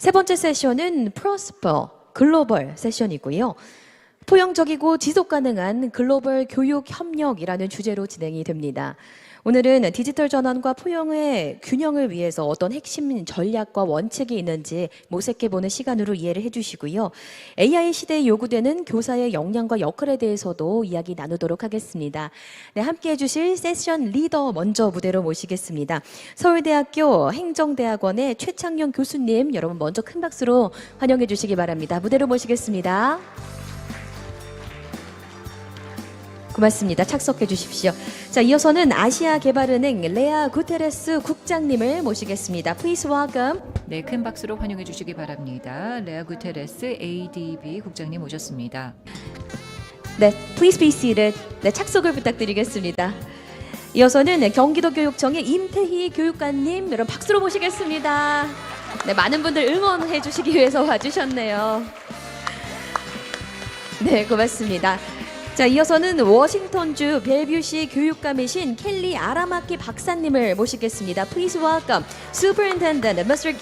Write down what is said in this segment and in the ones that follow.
세 번째 세션은 프로스퍼 글로벌 세션이고요. 포용적이고 지속가능한 글로벌 교육 협력이라는 주제로 진행이 됩니다. 오늘은 디지털 전환과 포용의 균형을 위해서 어떤 핵심 전략과 원칙이 있는지 모색해보는 시간으로 이해를 해주시고요. AI 시대에 요구되는 교사의 역량과 역할에 대해서도 이야기 나누도록 하겠습니다. 네, 함께 해주실 세션 리더 먼저 무대로 모시겠습니다. 서울대학교 행정대학원의 최창용 교수님, 여러분 먼저 큰 박수로 환영해 주시기 바랍니다. 무대로 모시겠습니다. 고맙습니다. 착석해 주십시오. 자, 이어서는 아시아개발은행 레아 구테레스 국장님을 모시겠습니다. Please welcome. 네, 큰 박수로 환영해 주시기 바랍니다. 레아 구테레스 ADB 국장님 모셨습니다. 네, please be seated. 네, 착석을 부탁드리겠습니다. 이어서는 경기도교육청의 임태희 교육관님, 여러분 박수로 모시겠습니다. 네, 많은 분들 응원해 주시기 위해서 와주셨네요. 네, 고맙습니다. 자, 이어서는 워싱턴주 벨뷰시 교육감이신 켈리 아라마키 박사님을 모시겠습니다. Please welcome Superintendent Mr.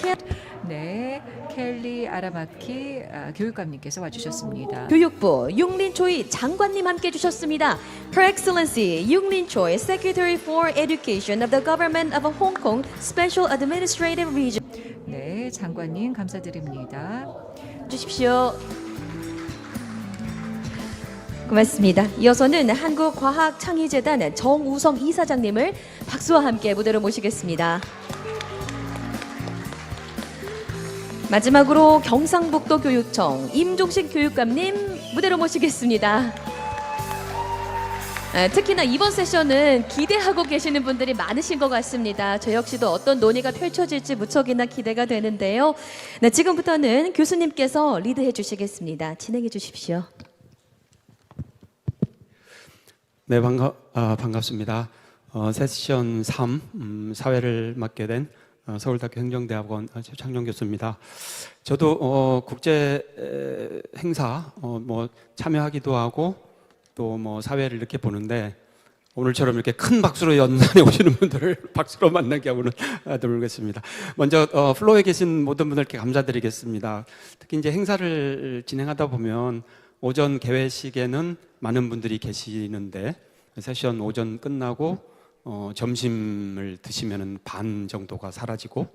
네, 켈리 아라마키 교육감님께서 와주셨습니다. 교육부 융린초이 장관님 함께 해주셨습니다. Her Excellency 융린초이 Secretary for Education of the Government of Hong Kong Special Administrative Region. 네, 장관님 감사드립니다. 주십시오. 고맙습니다. 이어서는 한국과학창의재단 정우성 이사장님을 박수와 함께 무대로 모시겠습니다. 마지막으로 경상북도 교육청 임종식 교육감님 무대로 모시겠습니다. 특히나 이번 세션은 기대하고 계시는 분들이 많으신 것 같습니다. 저 역시도 어떤 논의가 펼쳐질지 무척이나 기대가 되는데요. 네, 지금부터는 교수님께서 리드해 주시겠습니다. 진행해 주십시오. 네, 반갑습니다. 세션 3 사회를 맡게 된 서울대학교 행정대학원 최창용 교수입니다. 저도 국제 행사 참여하기도 하고 또 사회를 이렇게 보는데 오늘처럼 이렇게 큰 박수로 연단에 오시는 분들을 박수로 만나게 하고는 드리겠습니다. 먼저 플로어에 계신 모든 분들께 감사드리겠습니다. 특히 이제 행사를 진행하다 보면 오전 개회식에는 많은 분들이 계시는데 세션 오전 끝나고 점심을 드시면은 반 정도가 사라지고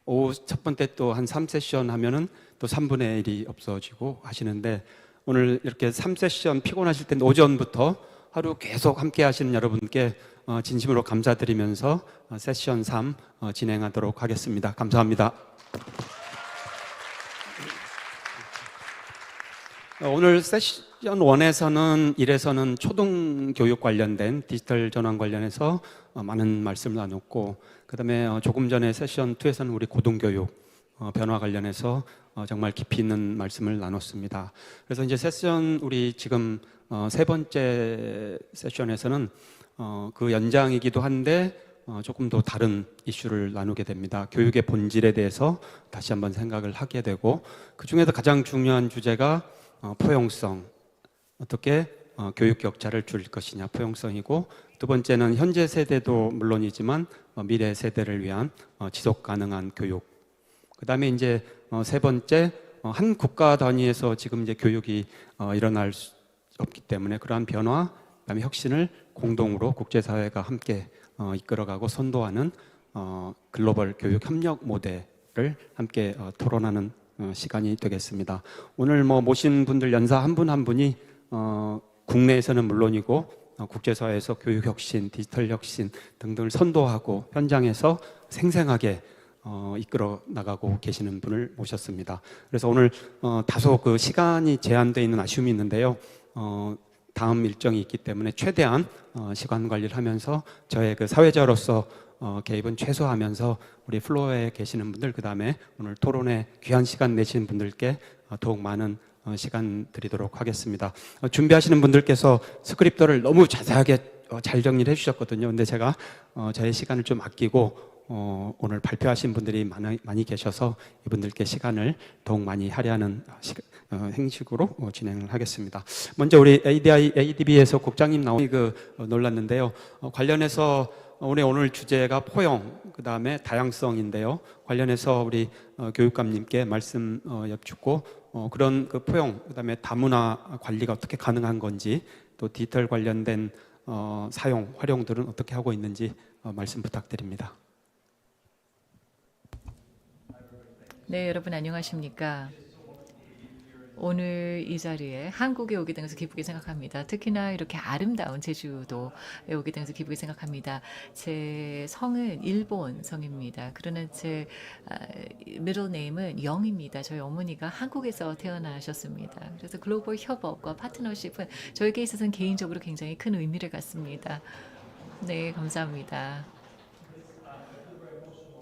오후 첫 번째 또 한 3세션 하면은 또 3분의 1이 없어지고 하시는데 오늘 이렇게 3세션 피곤하실 텐데 오전부터 하루 계속 함께 하시는 여러분께 진심으로 감사드리면서 세션 3 진행하도록 하겠습니다. 감사합니다. 오늘 세션 1에서는 1에서는 초등교육 관련된 디지털 전환 관련해서 많은 말씀을 나눴고 그 다음에 조금 전에 세션 2에서는 우리 고등교육 변화 관련해서 정말 깊이 있는 말씀을 나눴습니다. 그래서 이제 세션 우리 지금 세 번째 세션에서는 그 연장이기도 한데 조금 더 다른 이슈를 나누게 됩니다. 교육의 본질에 대해서 다시 한번 생각을 하게 되고 그 중에서 가장 중요한 주제가 포용성, 어떻게 교육 격차를 줄일 것이냐, 포용성이고 두 번째는 현재 세대도 물론이지만 미래 세대를 위한 지속 가능한 교육. 그 다음에 이제 세 번째 한 국가 단위에서 지금 이제 교육이 일어날 수 없기 때문에 그러한 변화, 그다음에 혁신을 공동으로 국제사회가 함께 이끌어가고 선도하는 글로벌 교육 협력 모델을 함께 토론하는 시간이 되겠습니다. 오늘 모신 분들 연사 한 분 한 분이 국내에서는 물론이고 국제사회에서 교육 혁신, 디지털 혁신 등등을 선도하고 현장에서 생생하게 이끌어 나가고 계시는 분을 모셨습니다. 그래서 오늘 다소 그 시간이 제한되어 있는 아쉬움이 있는데요. 다음 일정이 있기 때문에 최대한 시간 관리를 하면서 저의 그 사회자로서 개입은 최소화하면서 우리 플로어에 계시는 분들 그 다음에 오늘 토론에 귀한 시간 내시는 분들께 더욱 많은 시간 드리도록 하겠습니다. 준비하시는 분들께서 스크립트를 너무 자세하게 잘 정리를 해주셨거든요. 근데 제가 저의 시간을 좀 아끼고 오늘 발표하신 분들이 많이 계셔서 이분들께 시간을 더욱 많이 할애하는 행식으로 진행을 하겠습니다. 먼저 우리 ADB에서 국장님 나오니 놀랐는데요. 관련해서 우리 오늘 주제가 포용, 그 다음에 다양성인데요. 관련해서 우리 교육감님께 말씀 여쭙고 그런 그 포용, 그 다음에 다문화 관리가 어떻게 가능한 건지 또 디지털 관련된 사용, 활용들은 어떻게 하고 있는지 말씀 부탁드립니다. 네, 여러분 안녕하십니까? 오늘 이 자리에 한국에 오게 된 것을 기쁘게 생각합니다. 특히나 이렇게 아름다운 제주도에 오게 된 것을 기쁘게 생각합니다. 제 성은 일본 성입니다. 그러나 제 middle name은 영입니다. 저희 어머니가 한국에서 태어나셨습니다. 그래서 글로벌 협업과 파트너십은 저에게 있어서는 개인적으로 굉장히 큰 의미를 갖습니다. 네, 감사합니다.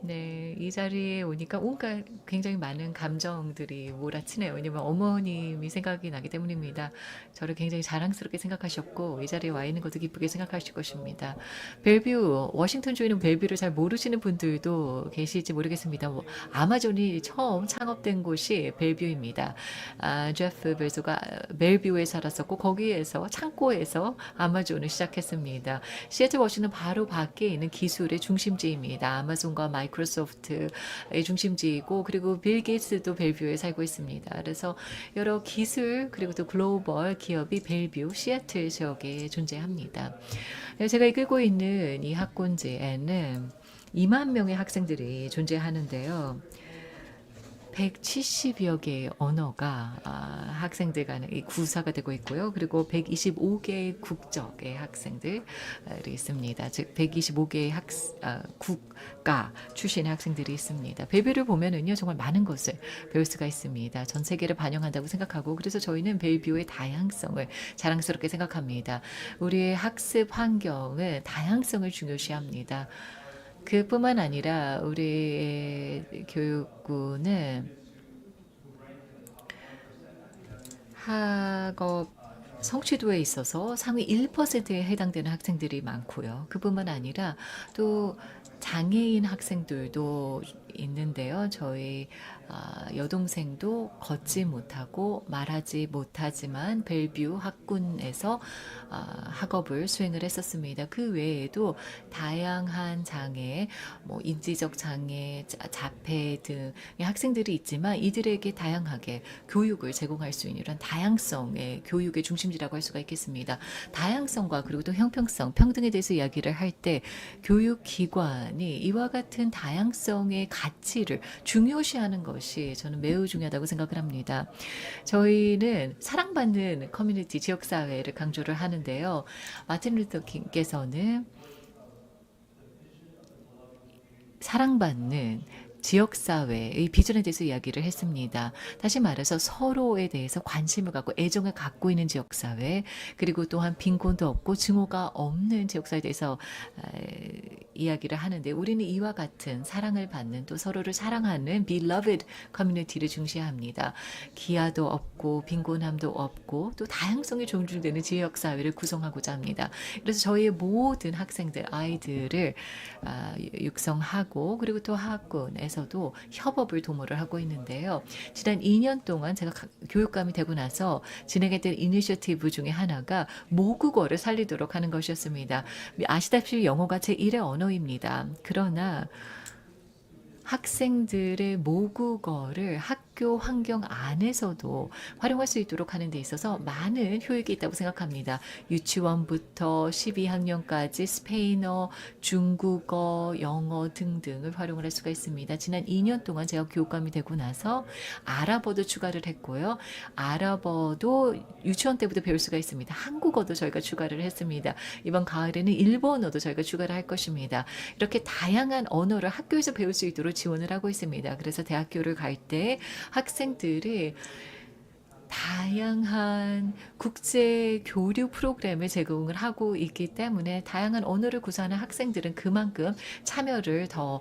네, 이 자리에 오니까 온갖 굉장히 많은 감정들이 몰아치네요. 왜냐면 어머님이 생각이 나기 때문입니다. 저를 굉장히 자랑스럽게 생각하셨고 이 자리에 와 있는 것도 기쁘게 생각하실 것입니다. 벨뷰, 워싱턴주에는 벨뷰를 잘 모르시는 분들도 계실지 모르겠습니다. 아마존이 처음 창업된 곳이 벨뷰입니다. 제프 베조가 벨뷰에 살았었고 거기에서 창고에서 아마존을 시작했습니다. 시애틀 워싱턴 바로 밖에 있는 기술의 중심지입니다. 아마존과 마이크로소프트의 중심지이고 그리고 빌 게이츠도 벨뷰에 살고 있습니다. 그래서 여러 기술 그리고 또 글로벌 기업이 벨뷰 시애틀 지역에 존재합니다. 제가 이끌고 있는 이 학군지에는 2만 명의 학생들이 존재하는데요. 170여 개의 언어가 학생들 간의 구사가 되고 있고요. 그리고 125개의 국적의 학생들이 있습니다. 즉 125개의 국가 출신의 학생들이 있습니다. 벨뷰를 보면은요 정말 많은 것을 배울 수가 있습니다. 전 세계를 반영한다고 생각하고 그래서 저희는 벨뷰의 다양성을 자랑스럽게 생각합니다. 우리의 학습 환경은 다양성을 중요시합니다. 그뿐만 아니라 우리의 교육부는 학업 성취도에 있어서 상위 1%에 해당되는 학생들이 많고요. 그뿐만 아니라 또 장애인 학생들도 있는데요. 저희 여동생도 걷지 못하고 말하지 못하지만 벨뷰 학군에서 학업을 수행을 했었습니다. 그 외에도 다양한 장애, 인지적 장애, 자폐 등의 학생들이 있지만 이들에게 다양하게 교육을 제공할 수 있는 이런 다양성의 교육의 중심지라고 할 수가 있겠습니다. 다양성과 그리고 또 형평성, 평등에 대해서 이야기를 할 때 교육기관이 이와 같은 다양성의 가치를 중요시하는 것이 저는 매우 중요하다고 생각을 합니다. 저희는 사랑받는 커뮤니티, 지역사회를 강조를 하는데요. 마틴 루터 킹께서는 사랑받는 지역사회의 비전에 대해서 이야기를 했습니다. 다시 말해서 서로에 대해서 관심을 갖고 애정을 갖고 있는 지역사회 그리고 또한 빈곤도 없고 증오가 없는 지역사회에 대해서 이야기를 하는데 우리는 이와 같은 사랑을 받는 또 서로를 사랑하는 beloved 커뮤니티를 중시합니다. 기아도 없고 빈곤함도 없고 또 다양성이 존중되는 지역사회를 구성하고자 합니다. 그래서 저희의 모든 학생들, 아이들을 육성하고 그리고 또 학군에서도 협업을 도모를 하고 있는데요. 지난 2년 동안 제가 교육감이 되고 나서 진행했던 이니셔티브 중에 하나가 모국어를 살리도록 하는 것이었습니다. 아시다시피 영어가 제1의 언어입니다. 그러나 학생들의 모국어를 학교 환경 안에서도 활용할 수 있도록 하는 데 있어서 많은 효익이 있다고 생각합니다. 유치원부터 12학년까지 스페인어, 중국어, 영어 등등을 활용을 할 수가 있습니다. 지난 2년 동안 제가 교육감이 되고 나서 아랍어도 추가를 했고요. 아랍어도 유치원 때부터 배울 수가 있습니다. 한국어도 저희가 추가를 했습니다. 이번 가을에는 일본어도 저희가 추가를 할 것입니다. 이렇게 다양한 언어를 학교에서 배울 수 있도록 지원을 하고 있습니다. 그래서 대학교를 갈 때 학생들이 다양한 국제 교류 프로그램을 제공을 하고 있기 때문에 다양한 언어를 구사하는 학생들은 그만큼 참여를 더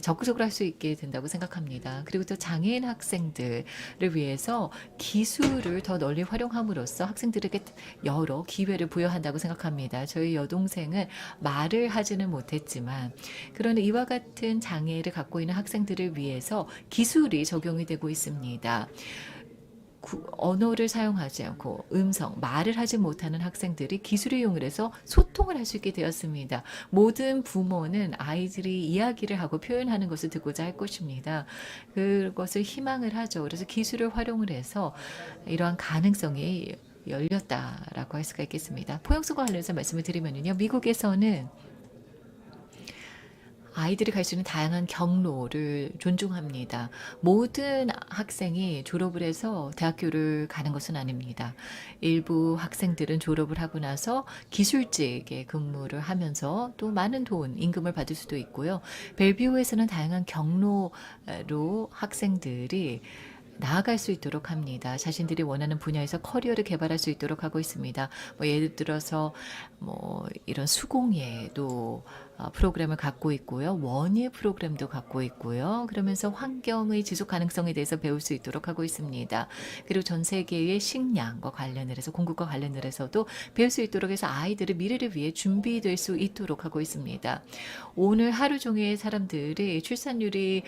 적극적으로 할 수 있게 된다고 생각합니다. 그리고 또 장애인 학생들을 위해서 기술을 더 널리 활용함으로써 학생들에게 여러 기회를 부여한다고 생각합니다. 저희 여동생은 말을 하지는 못했지만 그러나 이와 같은 장애를 갖고 있는 학생들을 위해서 기술이 적용이 되고 있습니다. 언어를 사용하지 않고 말을 하지 못하는 학생들이 기술을 이용을 해서 소통을 할 수 있게 되었습니다. 모든 부모는 아이들이 이야기를 하고 표현하는 것을 듣고자 할 것입니다. 그것을 희망을 하죠. 그래서 기술을 활용을 해서 이러한 가능성이 열렸다라고 할 수가 있겠습니다. 포용성과 관련해서 말씀을 드리면요. 미국에서는 아이들이 갈 수 있는 다양한 경로를 존중합니다. 모든 학생이 졸업을 해서 대학교를 가는 것은 아닙니다. 일부 학생들은 졸업을 하고 나서 기술직에 근무를 하면서 또 많은 임금을 받을 수도 있고요. 벨뷰에서는 다양한 경로로 학생들이 나아갈 수 있도록 합니다. 자신들이 원하는 분야에서 커리어를 개발할 수 있도록 하고 있습니다. 예를 들어서 이런 수공예도 프로그램을 갖고 있고요. 원예 프로그램도 갖고 있고요. 그러면서 환경의 지속 가능성에 대해서 배울 수 있도록 하고 있습니다. 그리고 전 세계의 식량과 관련해서 공급과 관련해서도 배울 수 있도록 해서 아이들의 미래를 위해 준비될 수 있도록 하고 있습니다. 오늘 하루 종일 사람들이 출산율이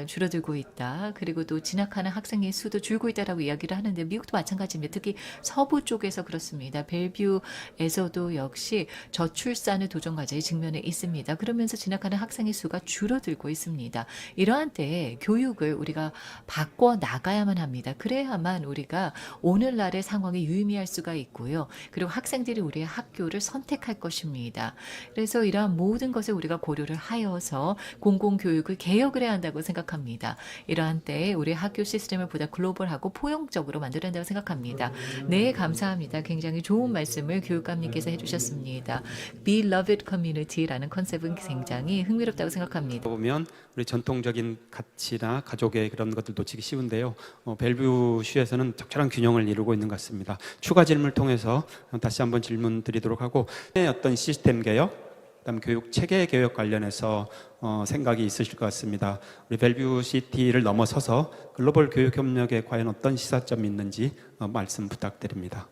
줄어들고 있다. 그리고 또 진학하는 학생의 수도 줄고 있다라고 이야기를 하는데 미국도 마찬가지입니다. 특히 서부 쪽에서 그렇습니다. 벨뷰에서도 역시 저출산의 도전 과제에 직면해 있습니다. 그러면서 진학하는 학생의 수가 줄어들고 있습니다. 이러한 때에 교육을 우리가 바꿔 나가야만 합니다. 그래야만 우리가 오늘날의 상황에 유의미할 수가 있고요. 그리고 학생들이 우리의 학교를 선택할 것입니다. 그래서 이러한 모든 것을 우리가 고려를 하여서 공공교육을 개혁을 해야 한다고 생각합니다. 이러한 때에 우리 학교 시스템을 보다 글로벌하고 포용적으로 만들어야 한다고 생각합니다. 네, 감사합니다. 굉장히 좋은 말씀을 교육감님께서 해주셨습니다. Be Loved Community라는 컨셉은 굉장히 흥미롭다고 생각합니다. 보면 우리 전통적인 가치나 가족의 그런 것들 놓치기 쉬운데요. 벨뷰시에서는 적절한 균형을 이루고 있는 것 같습니다. 추가 질문을 통해서 다시 한번 질문 드리도록 하고 어떤 시스템 개혁, 그다음 교육 체계 개혁 관련해서 생각이 있으실 것 같습니다. 우리 벨뷰 시티를 넘어서서 글로벌 교육 협력에 과연 어떤 시사점이 있는지 말씀 부탁드립니다.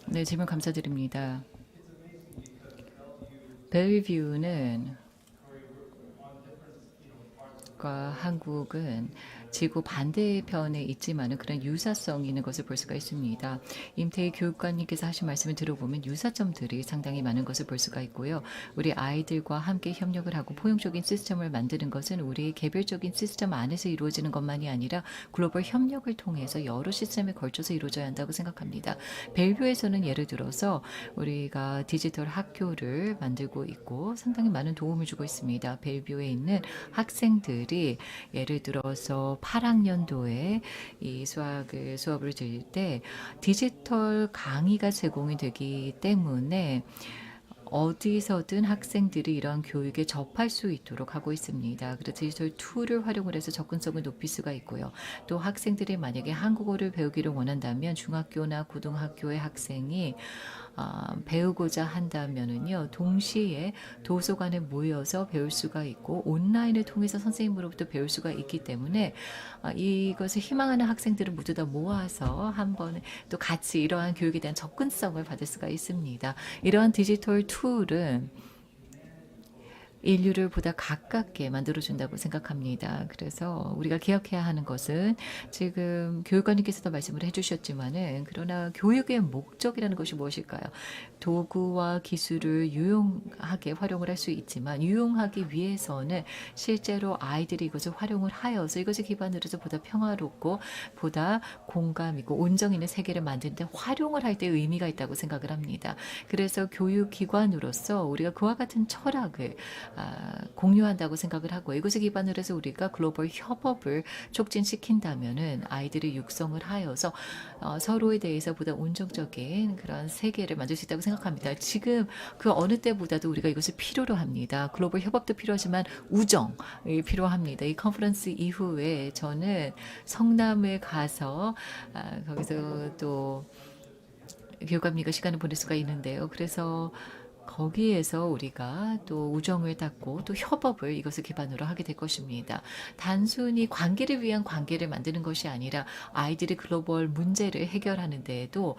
네, 질문 감사드립니다. 벨뷰는 한국은 지구 반대편에 있지만은 그런 유사성이 있는 것을 볼 수가 있습니다. 임태희 교육관님께서 하신 말씀을 들어보면 유사점들이 상당히 많은 것을 볼 수가 있고요. 우리 아이들과 함께 협력을 하고 포용적인 시스템을 만드는 것은 우리의 개별적인 시스템 안에서 이루어지는 것만이 아니라 글로벌 협력을 통해서 여러 시스템에 걸쳐서 이루어져야 한다고 생각합니다. 벨뷰에서는 예를 들어서 우리가 디지털 학교를 만들고 있고 상당히 많은 도움을 주고 있습니다. 벨뷰에 있는 학생들이 예를 들어서 8학년도에 이 수업을 들을 때 디지털 강의가 제공이 되기 때문에 어디서든 학생들이 이러한 교육에 접할 수 있도록 하고 있습니다. 그래서 디지털 툴을 활용을 해서 접근성을 높일 수가 있고요. 또 학생들이 만약에 한국어를 배우기를 원한다면 중학교나 고등학교의 학생이 배우고자 한다면은요, 동시에 도서관에 모여서 배울 수가 있고 온라인을 통해서 선생님으로부터 배울 수가 있기 때문에 이것을 희망하는 학생들을 모두 다 모아서 한 번에 또 같이 이러한 교육에 대한 접근성을 받을 수가 있습니다. 이러한 디지털 툴은 인류를 보다 가깝게 만들어준다고 생각합니다. 그래서 우리가 기억해야 하는 것은 지금 교육관님께서도 말씀을 해주셨지만은 그러나 교육의 목적이라는 것이 무엇일까요? 도구와 기술을 유용하게 활용을 할 수 있지만 유용하기 위해서는 실제로 아이들이 이것을 활용을 하여서 이것을 기반으로 해서 보다 평화롭고 보다 공감 있고 온정 있는 세계를 만드는데 활용을 할 때 의미가 있다고 생각을 합니다. 그래서 교육기관으로서 우리가 그와 같은 철학을 공유한다고 생각을 하고 이것을 기반으로 해서 우리가 글로벌 협업을 촉진시킨다면은 아이들의 육성을 하여서 서로에 대해서 보다 온정적인 그런 세계를 만들 수 있다고 생각합니다. 지금 그 어느 때보다도 우리가 이것을 필요로 합니다. 글로벌 협업도 필요하지만 우정이 필요합니다. 이 컨퍼런스 이후에 저는 성남에 가서 거기서 또 교육감님과 시간을 보낼 수가 있는데요. 그래서 거기에서 우리가 또 우정을 닦고 또 협업을 이것을 기반으로 하게 될 것입니다. 단순히 관계를 위한 관계를 만드는 것이 아니라 아이들이 글로벌 문제를 해결하는 데에도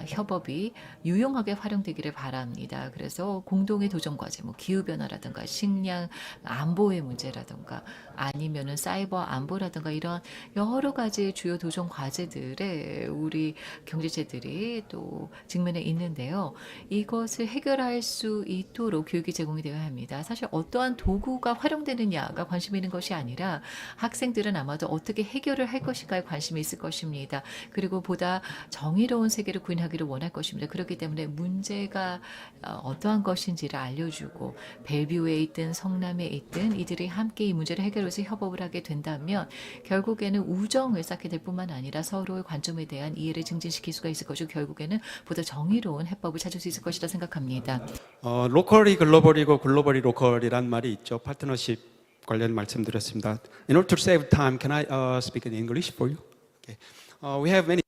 협업이 유용하게 활용되기를 바랍니다. 그래서 공동의 도전 과제, 뭐 기후변화라든가 식량 안보의 문제라든가 아니면은 사이버 안보라든가 이런 여러 가지 주요 도전 과제들에 우리 경제체들이 또 직면해 있는데요. 이것을 해결할 수 있도록 교육이 제공이 되어야 합니다. 사실 어떠한 도구가 활용되느냐가 관심이 있는 것이 아니라 학생들은 아마도 어떻게 해결을 할 것인가에 관심이 있을 것입니다. 그리고 보다 정의로운 세계를 구현하기를 원할 것입니다. 그렇기 때문에 문제가 어떠한 것인지를 알려주고 벨뷰에 있든 성남에 있든 이들이 함께 이 문제를 해결하기 위해서 협업을 하게 된다면 결국에는 우정을 쌓게 될 뿐만 아니라 서로의 관점에 대한 이해를 증진시킬 수가 있을 것이고 결국에는 보다 정의로운 해법을 찾을 수 있을 것이라 생각합니다. 로컬이 글로벌이고 글로벌이 로컬이란 말이 있죠. 파트너십 관련 말씀드렸습니다. In order to save time, can I speak in English for you? Okay. We have many